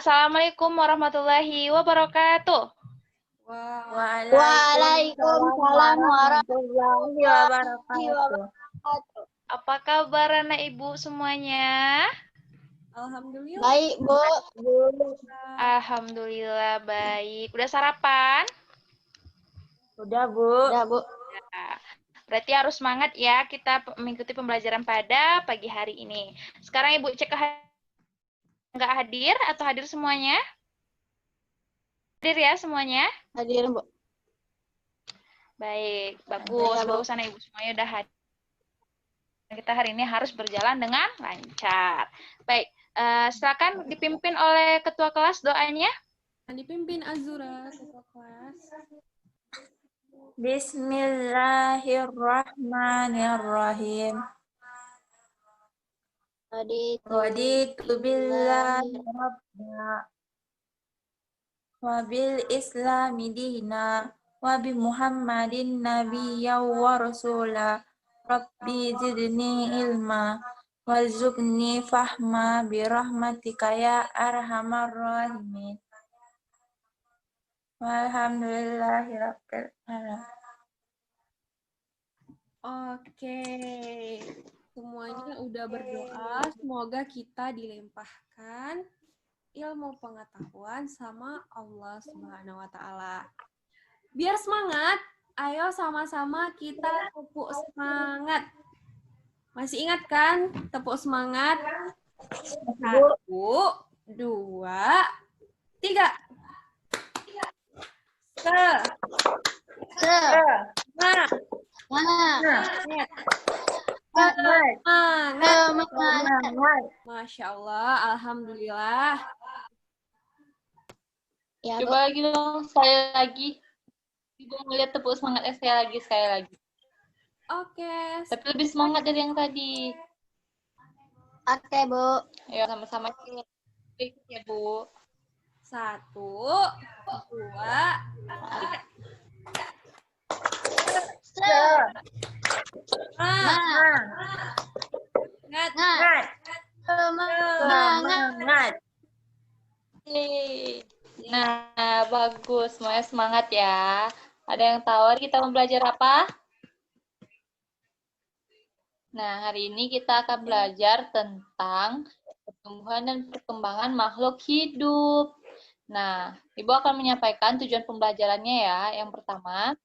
Assalamualaikum warahmatullahi wabarakatuh. Waalaikumsalam warahmatullahi wabarakatuh. Apa kabar anak ibu semuanya? Alhamdulillah. Baik, Bu. Alhamdulillah baik. Udah sarapan? Udah, Bu. Ya. Berarti harus semangat ya kita mengikuti pembelajaran pada pagi hari ini. Sekarang Ibu cek nggak hadir atau hadir semuanya? Hadir ya semuanya? Hadir, Bu. Baik, bagus. Ya, Bu. Bagus anak ibu semuanya udah hadir. Kita hari ini harus berjalan dengan lancar. Baik, silakan dipimpin oleh ketua kelas doanya. Dipimpin Azura, ketua kelas. Bismillahirrahmanirrahim. Raditu billahi rabba wa bil islami dina wa bi Muhammadin nabiyya wa rasula. Rabbi zidni ilma warzuqni fahma bi rahmatika ya arhamar rahimin. Walhamdulillahirabbil alamin. Oke, semuanya udah berdoa. Semoga kita dilimpahkan ilmu pengetahuan sama Allah Subhanahu wa Ta'ala. Biar semangat, ayo sama-sama kita tepuk semangat. Masih ingat kan? Tepuk semangat. 1, 2, 3. Masya Allah, alhamdulillah. Ya, Bu. Coba lagi dong, sekali lagi. Ibu ngeliat tepuk semangatnya sekali lagi. Oke. Tapi lebih semangat dari yang tadi. Oke, Bu. Ayo sama-sama ikut ya, Bu. 1, 2, 3. Semangat. Nah, bagus. Semuanya semangat ya. Ada yang tahu kita mau belajar apa? Nah, hari ini kita akan belajar tentang pertumbuhan dan perkembangan makhluk hidup. Nah, Ibu akan menyampaikan tujuan pembelajarannya ya. Yang pertama,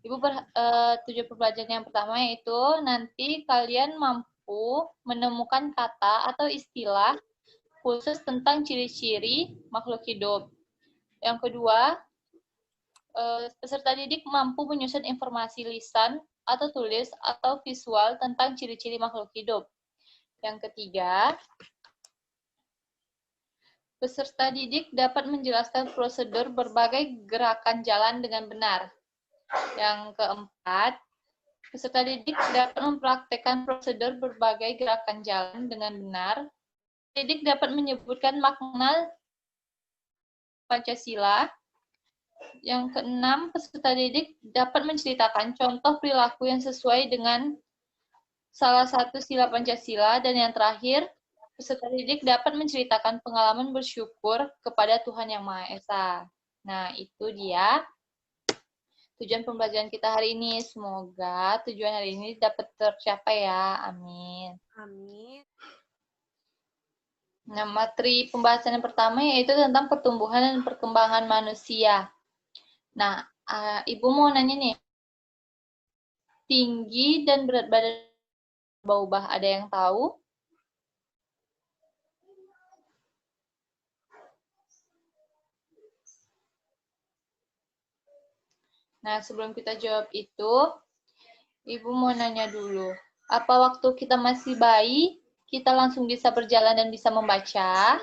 tujuan pembelajaran yang pertama yaitu nanti kalian mampu menemukan kata atau istilah khusus tentang ciri-ciri makhluk hidup. Yang kedua, peserta didik mampu menyusun informasi lisan atau tulis atau visual tentang ciri-ciri makhluk hidup. Yang ketiga, peserta didik dapat menjelaskan prosedur berbagai gerakan jalan dengan benar. Yang keempat, peserta didik dapat mempraktekkan prosedur berbagai gerakan jalan dengan benar. Didik dapat menyebutkan makna Pancasila. Yang keenam, peserta didik dapat menceritakan contoh perilaku yang sesuai dengan salah satu sila Pancasila. Dan yang terakhir, peserta didik dapat menceritakan pengalaman bersyukur kepada Tuhan Yang Maha Esa. Nah, itu dia tujuan pembelajaran kita hari ini. Semoga tujuan hari ini dapat tercapai ya. Amin. Amin. Nah, materi pembahasan yang pertama yaitu tentang pertumbuhan dan perkembangan manusia. Nah, Ibu mau nanya nih, tinggi dan berat badan berubah-ubah, ada yang tahu? Nah, sebelum kita jawab itu, Ibu mau nanya dulu, apa waktu kita masih bayi, kita langsung bisa berjalan dan bisa membaca?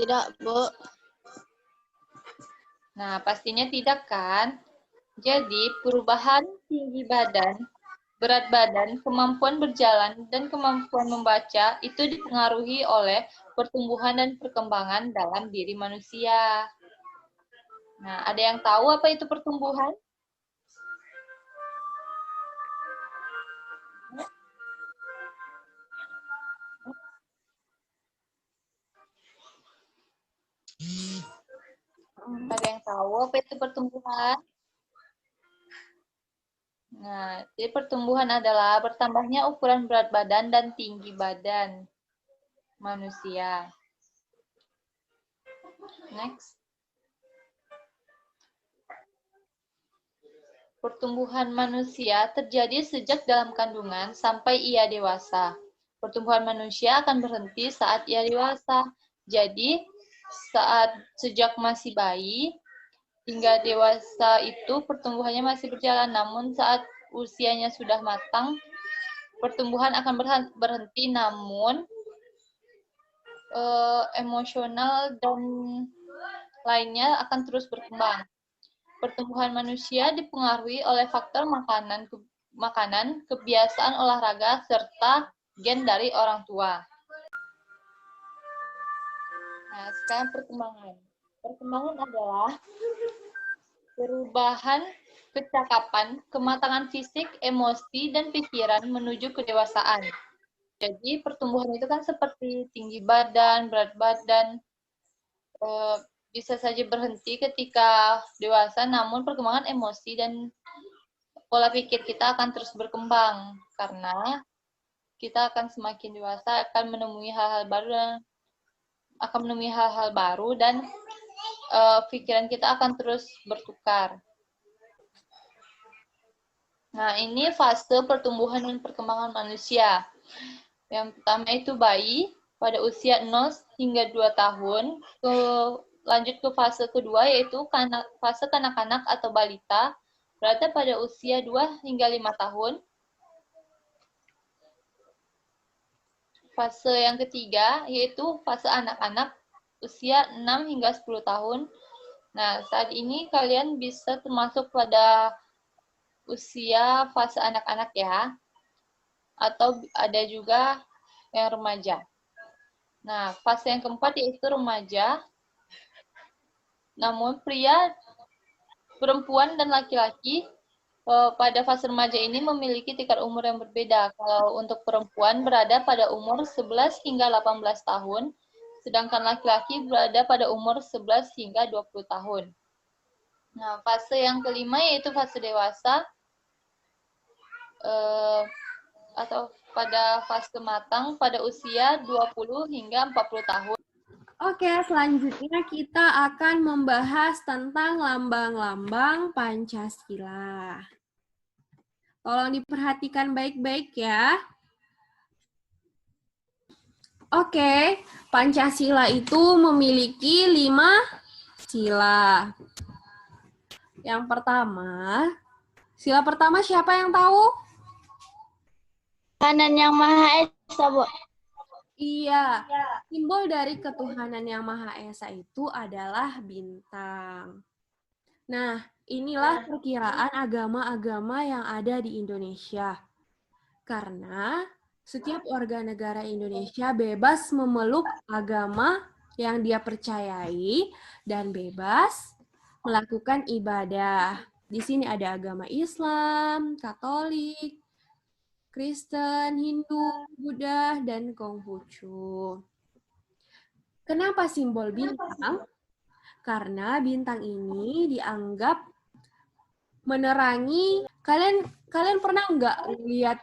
Tidak, Bu. Nah, pastinya tidak kan? Jadi, perubahan tinggi badan, berat badan, kemampuan berjalan, dan kemampuan membaca itu dipengaruhi oleh pertumbuhan dan perkembangan dalam diri manusia. Nah, ada yang tahu apa itu pertumbuhan? Ada yang tahu apa itu pertumbuhan? Nah, jadi pertumbuhan adalah bertambahnya ukuran berat badan dan tinggi badan manusia. Next. Pertumbuhan manusia terjadi sejak dalam kandungan sampai ia dewasa. Pertumbuhan manusia akan berhenti saat ia dewasa. Jadi, sejak masih bayi hingga dewasa itu pertumbuhannya masih berjalan. Namun saat usianya sudah matang, pertumbuhan akan berhenti. Namun emosional dan lainnya akan terus berkembang. Pertumbuhan manusia dipengaruhi oleh faktor makanan, kebiasaan olahraga, serta gen dari orang tua. Nah, sekarang perkembangan. Perkembangan adalah perubahan kecakapan, kematangan fisik, emosi, dan pikiran menuju kedewasaan. Jadi pertumbuhan itu kan seperti tinggi badan, berat badan, bisa saja berhenti ketika dewasa, namun perkembangan emosi dan pola pikir kita akan terus berkembang karena kita akan semakin dewasa, akan menemui hal-hal baru dan pikiran kita akan terus bertukar. Nah, ini fase pertumbuhan dan perkembangan manusia. Yang pertama itu bayi pada usia 0 hingga 2 tahun, lanjut ke fase kedua yaitu fase kanak-kanak atau balita, berada pada usia 2 hingga 5 tahun. Fase yang ketiga yaitu fase anak-anak, usia 6 hingga 10 tahun. Nah, saat ini kalian bisa termasuk pada usia fase anak-anak ya, atau ada juga yang remaja. Nah, fase yang keempat yaitu remaja. Namun pria, perempuan, dan laki-laki pada fase remaja ini memiliki tingkat umur yang berbeda. Kalau untuk perempuan berada pada umur 11 hingga 18 tahun, sedangkan laki-laki berada pada umur 11 hingga 20 tahun. Nah, fase yang kelima yaitu fase dewasa, atau pada fase matang pada usia 20 hingga 40 tahun. Oke, selanjutnya kita akan membahas tentang lambang-lambang Pancasila. Tolong diperhatikan baik-baik ya. Oke, Pancasila itu memiliki 5 sila. Yang pertama, sila pertama siapa yang tahu? Kanan yang Maha Esa, Bu. Iya, simbol dari ketuhanan yang Maha Esa itu adalah bintang. Nah, inilah perkiraan agama-agama yang ada di Indonesia. Karena setiap warga negara Indonesia bebas memeluk agama yang dia percayai dan bebas melakukan ibadah. Di sini ada agama Islam, Katolik, Kristen, Hindu, Buddha, dan Konghucu. Kenapa simbol bintang? Karena bintang ini dianggap menerangi. Kalian pernah nggak lihat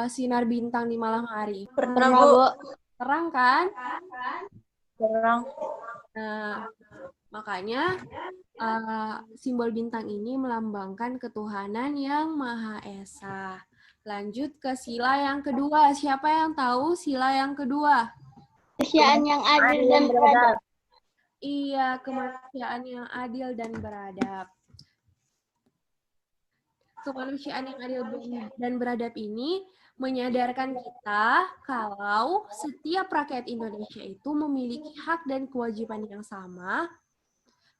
sinar bintang di malam hari? Pernah, Bu. Terang kan? Terang. Nah, makanya simbol bintang ini melambangkan ketuhanan yang Maha Esa. Lanjut ke sila yang kedua. Siapa yang tahu sila yang kedua? Kemanusiaan yang adil dan beradab. Iya, kemanusiaan yang adil dan beradab. Kemanusiaan yang adil dan beradab ini menyadarkan kita kalau setiap rakyat Indonesia itu memiliki hak dan kewajiban yang sama,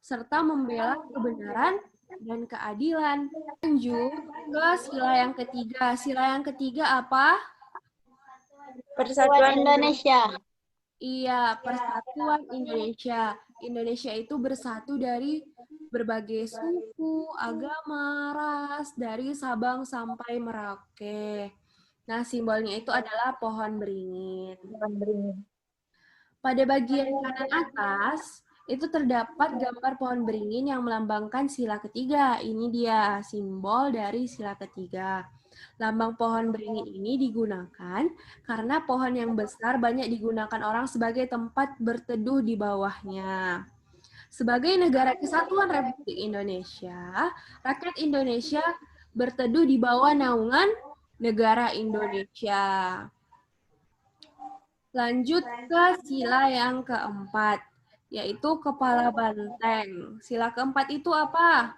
serta membela kebenaran dan keadilan. Lanjut ke sila yang ketiga. Sila yang ketiga apa? Persatuan Indonesia. Iya, Persatuan Indonesia. Indonesia itu bersatu dari berbagai suku, agama, ras, dari Sabang sampai Merauke. Nah, simbolnya itu adalah pohon beringin. Pada bagian kanan atas, itu terdapat gambar pohon beringin yang melambangkan sila ketiga. Ini dia simbol dari sila ketiga. Lambang pohon beringin ini digunakan karena pohon yang besar banyak digunakan orang sebagai tempat berteduh di bawahnya. Sebagai negara kesatuan Republik Indonesia, rakyat Indonesia berteduh di bawah naungan negara Indonesia. Lanjut ke sila yang keempat, yaitu kepala banteng. Sila keempat itu apa?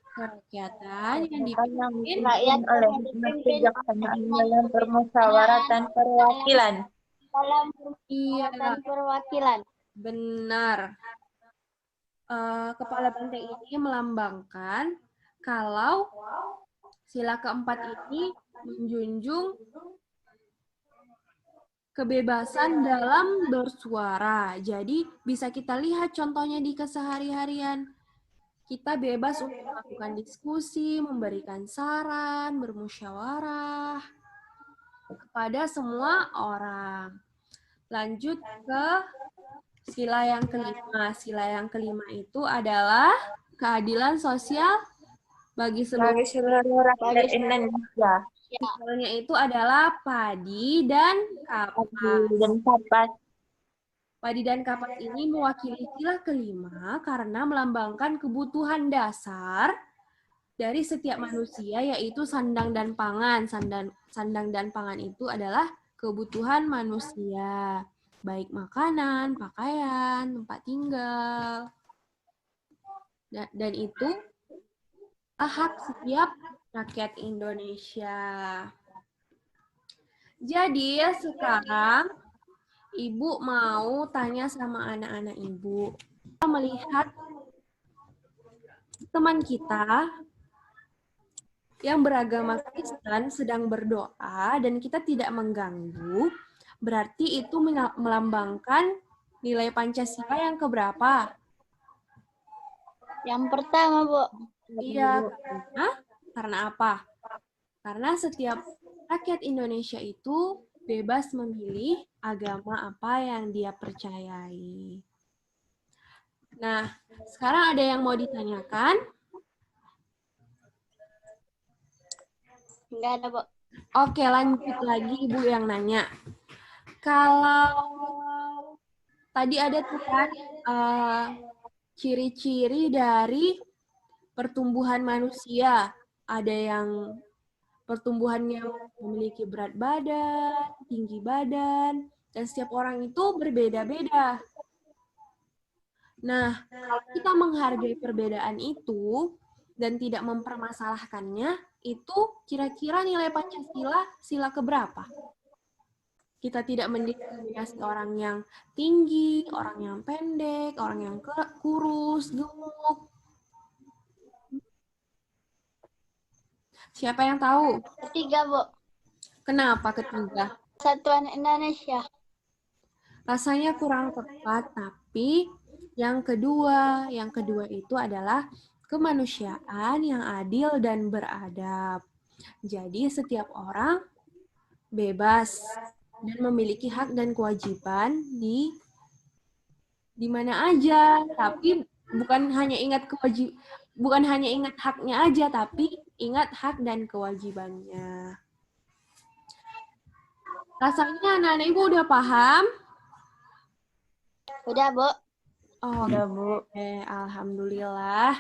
Kerakyatan yang dipimpin Rakyat oleh kebijaksanaan dalam permusyawaratan perwakilan. dalam iya, perwakilan. benar. Kepala banteng ini melambangkan kalau sila keempat ini menjunjung kebebasan dalam bersuara. Jadi bisa kita lihat contohnya di kesehari-harian. Kita bebas untuk melakukan diskusi, memberikan saran, bermusyawarah kepada semua orang. Lanjut ke sila yang kelima. Sila yang kelima itu adalah keadilan sosial bagi Bagi seluruh seluruh rakyat Indonesia. simbolnya itu adalah padi dan kapas. Dan kapas. Padi dan kapas ini mewakili sila kelima karena melambangkan kebutuhan dasar dari setiap manusia, yaitu sandang dan pangan. Sandang dan pangan itu adalah kebutuhan manusia, baik makanan, pakaian, tempat tinggal. Dan itu hak setiap rakyat Indonesia. Jadi sekarang Ibu mau tanya sama anak-anak Ibu. Kita melihat teman kita yang beragama Kristen sedang berdoa dan kita tidak mengganggu, berarti itu melambangkan nilai Pancasila yang keberapa? Yang pertama, Bu. Iya, karena apa? Karena setiap rakyat Indonesia itu bebas memilih agama apa yang dia percayai. Nah, sekarang ada yang mau ditanyakan? Enggak ada, Bu. Oke, lanjut lagi Ibu yang nanya. Kalau tadi ada tuh kan ciri-ciri dari pertumbuhan manusia. Ada yang pertumbuhannya memiliki berat badan, tinggi badan, dan setiap orang itu berbeda-beda. Nah, kalau kita menghargai perbedaan itu dan tidak mempermasalahkannya, itu kira-kira nilai Pancasila sila keberapa? Kita tidak mendiskriminasi orang yang tinggi, orang yang pendek, orang yang kurus, gemuk. Siapa yang tahu? Ketiga, Bu. Kenapa ketiga? Kesatuan Indonesia. Rasanya kurang tepat, tapi yang kedua itu adalah kemanusiaan yang adil dan beradab. Jadi setiap orang bebas dan memiliki hak dan kewajiban di mana aja, tapi bukan hanya ingat haknya aja, tapi ingat hak dan kewajibannya. Rasanya anak-anak Ibu udah paham? Udah, Bu. Oh, Udah, Bu. Alhamdulillah.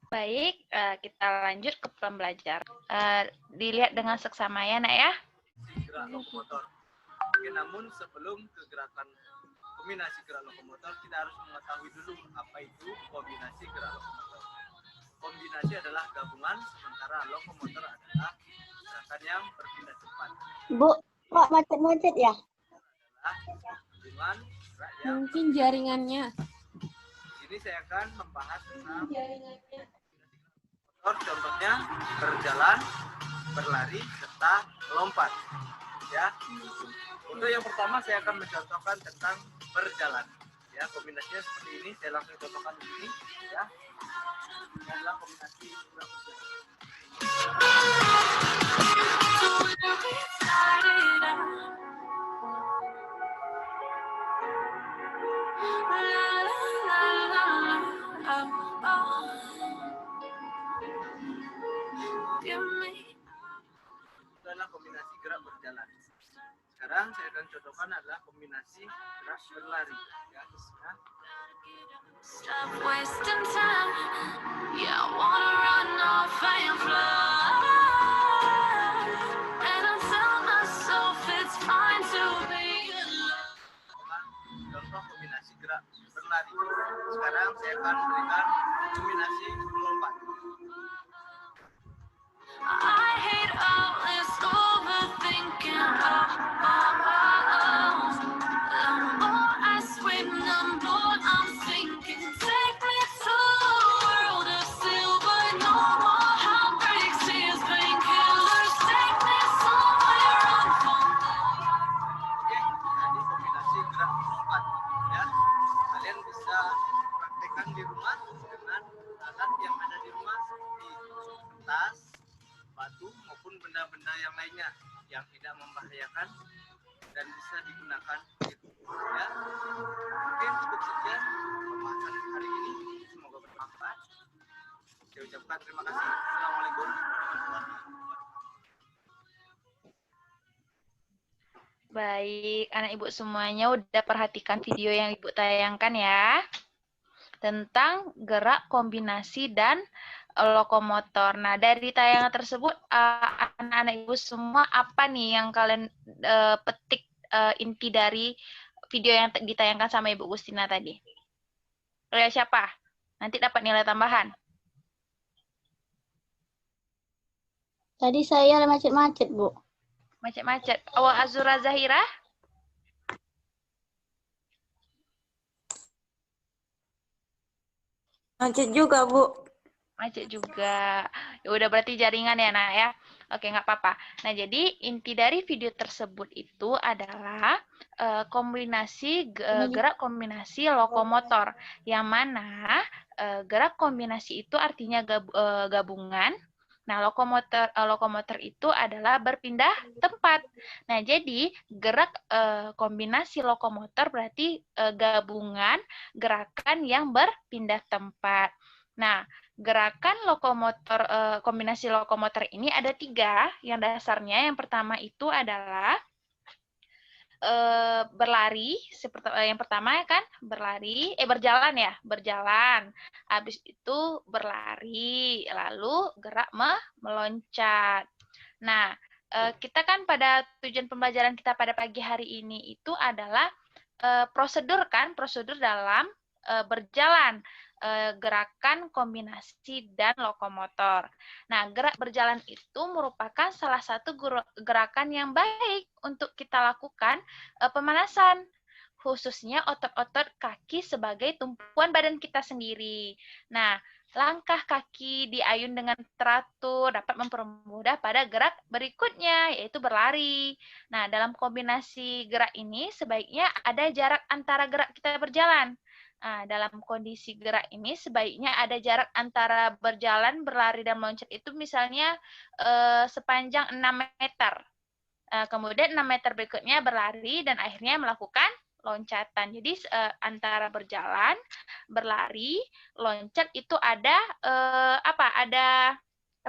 Baik, kita lanjut ke pembelajaran. Dilihat dengan seksama ya, Nak ya. Gerak lokomotor. Oke, namun sebelum ke gerakan kombinasi gerak lokomotor, kita harus mengetahui dulu apa itu kombinasi gerak lokomotor. Kombinasi adalah gabungan, sementara lokomotor adalah gerakan yang berpindah cepat. Bu, kok macet-macet ya? Adalah gabungan gerak yang Mungkin jaringannya. Di sini saya akan membahas tentang motor, contohnya berjalan, berlari, serta melompat. Ya. Untuk yang pertama saya akan mencontohkan tentang berjalan. Ya, kombinasinya seperti ini. Saya langsung contohkan di sini. Ya. Ini adalah kombinasi gerak berjalan. adalah kombinasi gerak berjalan. Sekarang saya akan contohkan adalah kombinasi gerak berlari. Ya. Stop wasting time. Yeah, I wanna run off and fly. And I tell myself it's fine to be alone. Contoh kombinasi gerak berlari. Sekarang saya akan berikan kombinasi melompat. I hate all this overthinking. The more I swim, the more I'm sinking. Take me to a world of silver. No more heartbreaks, tears, painkillers. Take me somewhere unfamiliar. Oke, jadi kombinasi gerak melompat. Ya, kalian bisa praktekkan di rumah dengan alat yang ada di rumah seperti tas, batu maupun benda-benda yang lainnya yang tidak membahayakan dan bisa digunakan gitu. Ya, mungkin cukup sekian pembahasan hari ini. Semoga bermanfaat. Saya ucapkan terima kasih. Assalamualaikum warahmatullahi wabarakatuh. Baik, anak ibu semuanya udah perhatikan video yang ibu tayangkan ya. Tentang gerak kombinasi dan lokomotor. Nah, dari tayangan tersebut, anak-anak ibu semua apa nih yang kalian petik inti dari video yang ditayangkan sama Ibu Gustina tadi? Oleh siapa? Nanti dapat nilai tambahan. Tadi saya ada macet-macet, Bu. Macet-macet. Awal Azura Zahira? Macet juga, Bu. Macet juga. Ya udah berarti jaringan ya, Nak ya. Oke, nggak apa-apa. Nah, jadi inti dari video tersebut itu adalah kombinasi gerak kombinasi lokomotor. Yang mana gerak kombinasi itu artinya gabungan. Nah, lokomotor itu adalah berpindah tempat. Nah, jadi gerak kombinasi lokomotor berarti gabungan gerakan yang berpindah tempat. Nah, gerakan lokomotor, kombinasi lokomotor ini ada 3 yang dasarnya. Yang pertama itu adalah berlari. Seperti yang pertama kan berjalan ya, berjalan. Habis itu berlari, lalu gerak meloncat. Nah, kita kan pada tujuan pembelajaran kita pada pagi hari ini itu adalah prosedur dalam berjalan. Gerakan kombinasi dan lokomotor. Nah, gerak berjalan itu merupakan salah satu gerakan yang baik untuk kita lakukan pemanasan, khususnya otot-otot kaki sebagai tumpuan badan kita sendiri. Nah, langkah kaki diayun dengan teratur dapat mempermudah pada gerak berikutnya, yaitu berlari. Nah, dalam kombinasi gerak ini sebaiknya ada jarak antara gerak kita berjalan. Nah, dalam kondisi gerak ini sebaiknya ada jarak antara berjalan, berlari, dan meloncat itu misalnya sepanjang 6 meter. Kemudian 6 meter berikutnya berlari dan akhirnya melakukan loncatan. Jadi antara berjalan, berlari, loncat itu ada ada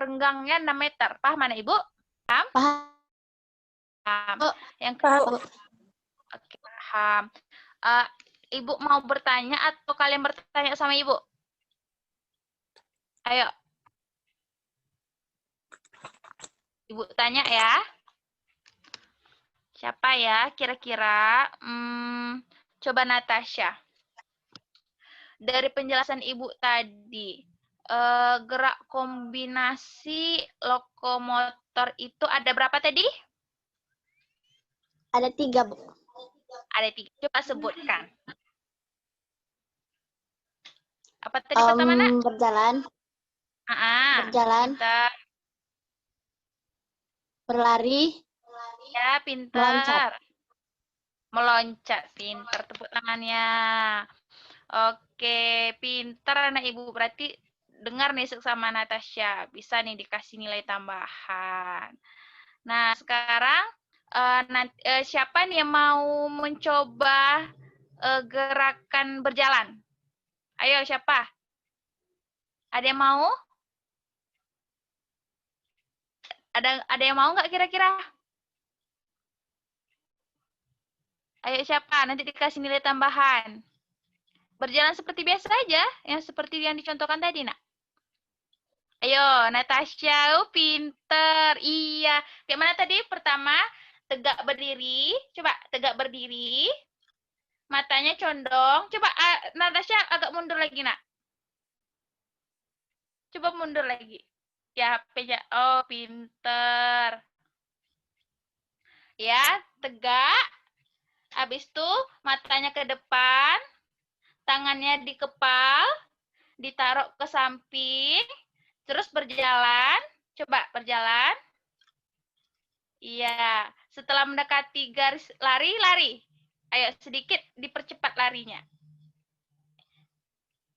renggangnya 6 meter. Paham mana Ibu? Paham? Paham. Yang kedua, oke, paham. Ibu mau bertanya atau kalian bertanya sama Ibu? Ayo. Ibu tanya ya. Siapa ya kira-kira? Coba Natasha. Dari penjelasan Ibu tadi, gerak kombinasi lokomotor itu ada berapa tadi? Ada 3, Bu. Ada 3. Coba sebutkan. Apa tadi pertama, Nak? Berjalan. Berjalan. Pintar. Berlari. Ya, pintar. Meloncat. Pintar. Tepuk tangannya. Oke, pintar anak Ibu. Berarti dengar nih sama Natasha. Bisa nih dikasih nilai tambahan. Nah, sekarang siapa nih yang mau mencoba gerakan berjalan? Ayo, siapa? Ada yang mau? Ada yang mau nggak kira-kira? Ayo siapa? Nanti dikasih nilai tambahan. Berjalan seperti biasa aja, yang seperti yang dicontohkan tadi, nak. Ayo, Natasha, pinter. Iya. Kayak mana tadi? Pertama, tegak berdiri. Coba, tegak berdiri. Matanya condong. Coba, Natasha agak mundur lagi, nak. Coba mundur lagi. Ya, HP-nya. Oh, pinter. Ya, tegak. Habis itu, matanya ke depan. Tangannya dikepal. Ditaruh ke samping. Terus berjalan. Coba, berjalan. Iya. Setelah mendekati garis lari, lari. Ayo, sedikit dipercepat larinya.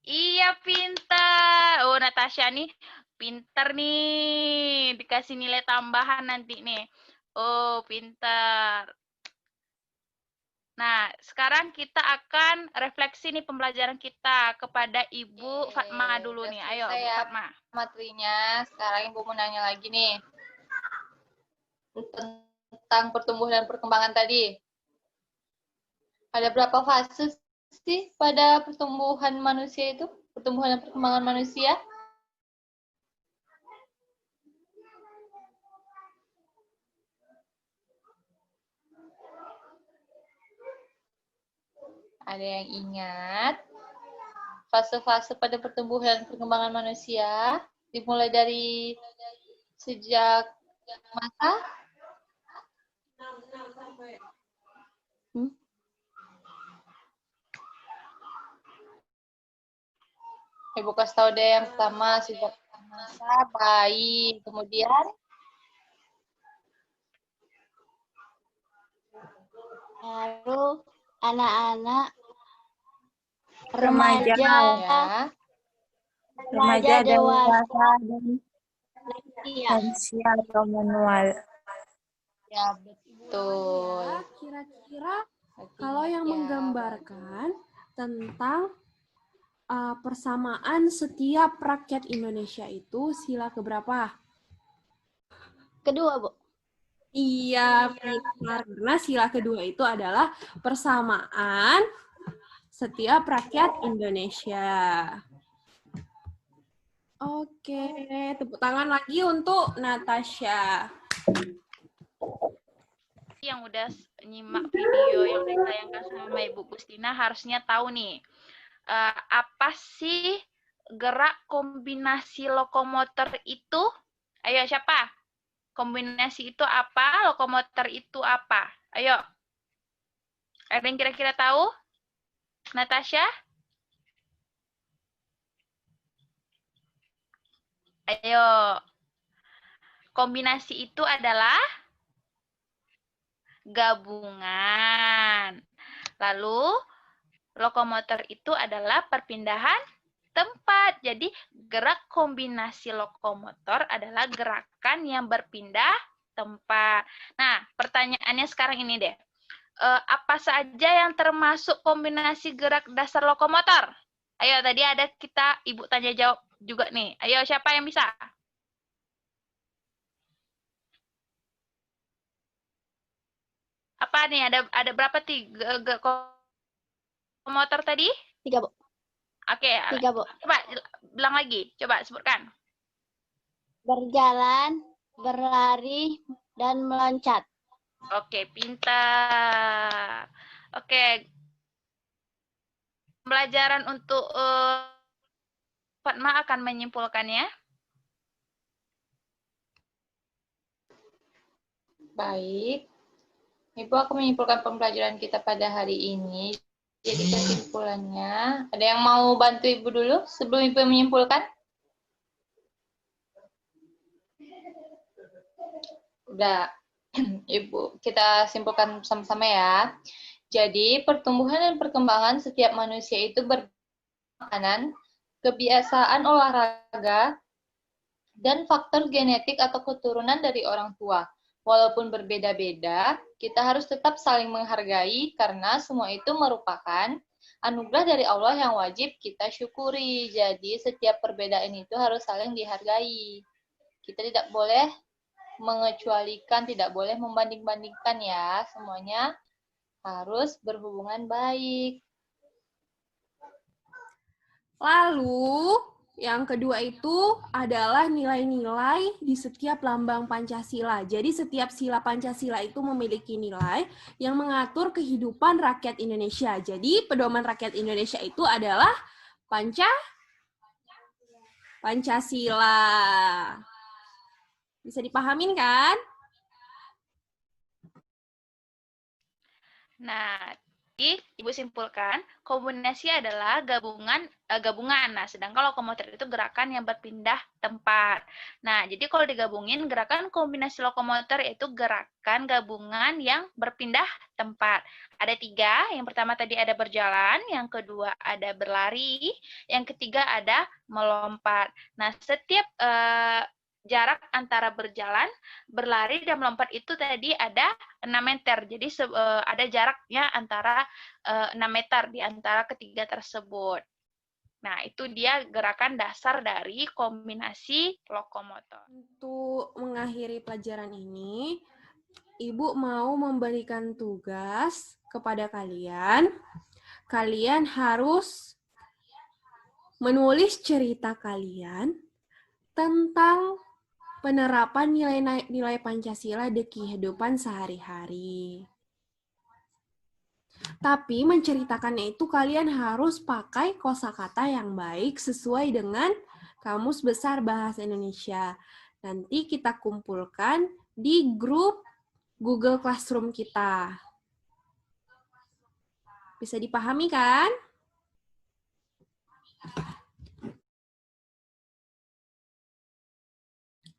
Iya, pintar. Oh, Natasha nih pintar nih. Dikasih nilai tambahan nanti nih. Oh, pintar. Nah, sekarang kita akan refleksi nih pembelajaran kita kepada Ibu Fatma dulu nih. Ayo, Bu Fatma. Materinya, sekarang Ibu mau nanya lagi nih. Tentang pertumbuhan dan perkembangan tadi. Ada berapa fase sih pada pertumbuhan manusia itu? Pertumbuhan dan perkembangan manusia? Ada yang ingat? Fase-fase pada pertumbuhan dan perkembangan manusia dimulai dari sejak masa? Ibu kasih tahu deh yang pertama sejak masa bayi, kemudian Baru anak-anak, Remaja. remaja, ya. Remaja, dewasa, dewasa, dan lansia. lansia atau manual. Ya, betul. Ya, kira-kira kalau yang menggambarkan tentang persamaan setiap rakyat Indonesia itu sila keberapa? Kedua, Bu. Iya, benar. Karena sila kedua itu adalah persamaan setiap rakyat Indonesia. Oke, tepuk tangan lagi untuk Natasha. Yang udah nyimak video yang ditayangkan sama Ibu Gustina harusnya tahu nih, apa sih gerak kombinasi lokomotor itu? Ayo, siapa? Kombinasi itu apa? Lokomotor itu apa? Ayo. Ada yang kira-kira tahu? Natasha? Ayo. Kombinasi itu adalah gabungan. Lalu, lokomotor itu adalah perpindahan tempat. Jadi, gerak kombinasi lokomotor adalah gerakan yang berpindah tempat. Nah, pertanyaannya sekarang ini deh. Apa saja yang termasuk kombinasi gerak dasar lokomotor? Ayo, tadi ada kita Ibu tanya jawab juga nih. Ayo, siapa yang bisa? Apa nih? Ada berapa lokomotor tadi? 3, Bu. Oke, 3, Bu. coba bilang lagi. Coba sebutkan. Berjalan, berlari, dan meloncat. Oke, pintar. Oke. Pembelajaran untuk Fatma akan menyimpulkannya. Baik. Ibu akan menyimpulkan pembelajaran kita pada hari ini. Jadi kesimpulannya, ada yang mau bantu Ibu dulu sebelum Ibu menyimpulkan? Udah, Ibu, kita simpulkan sama-sama ya. Jadi, pertumbuhan dan perkembangan setiap manusia itu bermakanan, kebiasaan olahraga, dan faktor genetik atau keturunan dari orang tua. Walaupun berbeda-beda, kita harus tetap saling menghargai karena semua itu merupakan anugerah dari Allah yang wajib kita syukuri. Jadi, setiap perbedaan itu harus saling dihargai. Kita tidak boleh mengecualikan, tidak boleh membanding-bandingkan ya. Semuanya harus berhubungan baik. Lalu, yang kedua itu adalah nilai-nilai di setiap lambang Pancasila. Jadi setiap sila Pancasila itu memiliki nilai yang mengatur kehidupan rakyat Indonesia. Jadi pedoman rakyat Indonesia itu adalah Pancasila. Bisa dipahamin kan? Nah, jadi Ibu simpulkan, kombinasi adalah gabungan. Nah, sedangkan lokomotor itu gerakan yang berpindah tempat. Nah, jadi kalau digabungin, gerakan kombinasi lokomotor itu gerakan gabungan yang berpindah tempat. Ada 3, yang pertama tadi ada berjalan, yang kedua ada berlari, yang ketiga ada melompat. Nah, setiap jarak antara berjalan, berlari, dan melompat itu tadi ada 6 meter. Jadi ada jaraknya antara 6 meter di antara ketiga tersebut. Nah, itu dia gerakan dasar dari kombinasi lokomotor. Untuk mengakhiri pelajaran ini, Ibu mau memberikan tugas kepada kalian. Kalian harus menulis cerita kalian tentang penerapan nilai Pancasila di kehidupan sehari-hari. Tapi menceritakannya itu kalian harus pakai kosakata yang baik sesuai dengan Kamus Besar Bahasa Indonesia. Nanti kita kumpulkan di grup Google Classroom kita. Bisa dipahami kan?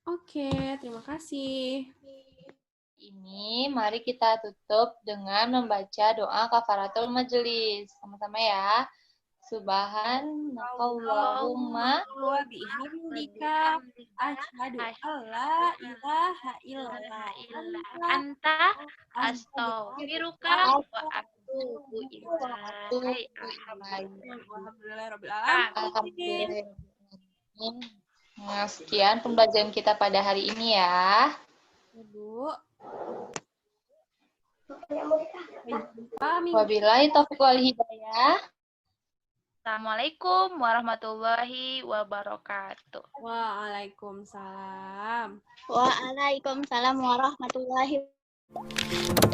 Oke, terima kasih. Ini mari kita tutup dengan membaca doa kafaratul majelis. Sama-sama ya. Subhanakallahumma wa bihamdika asyhadu alla ilaha illa Anta astaghfiruka wa atubu ilaik. Alhamdulillahirabbil Alhamdulillah. Nah, sekian pembelajaran kita pada hari ini ya. Bu. Wabillahi taufiq wal hidayah. Assalamualaikum warahmatullahi wabarakatuh. Waalaikumsalam. Waalaikumsalam warahmatullahi wabarakatuh.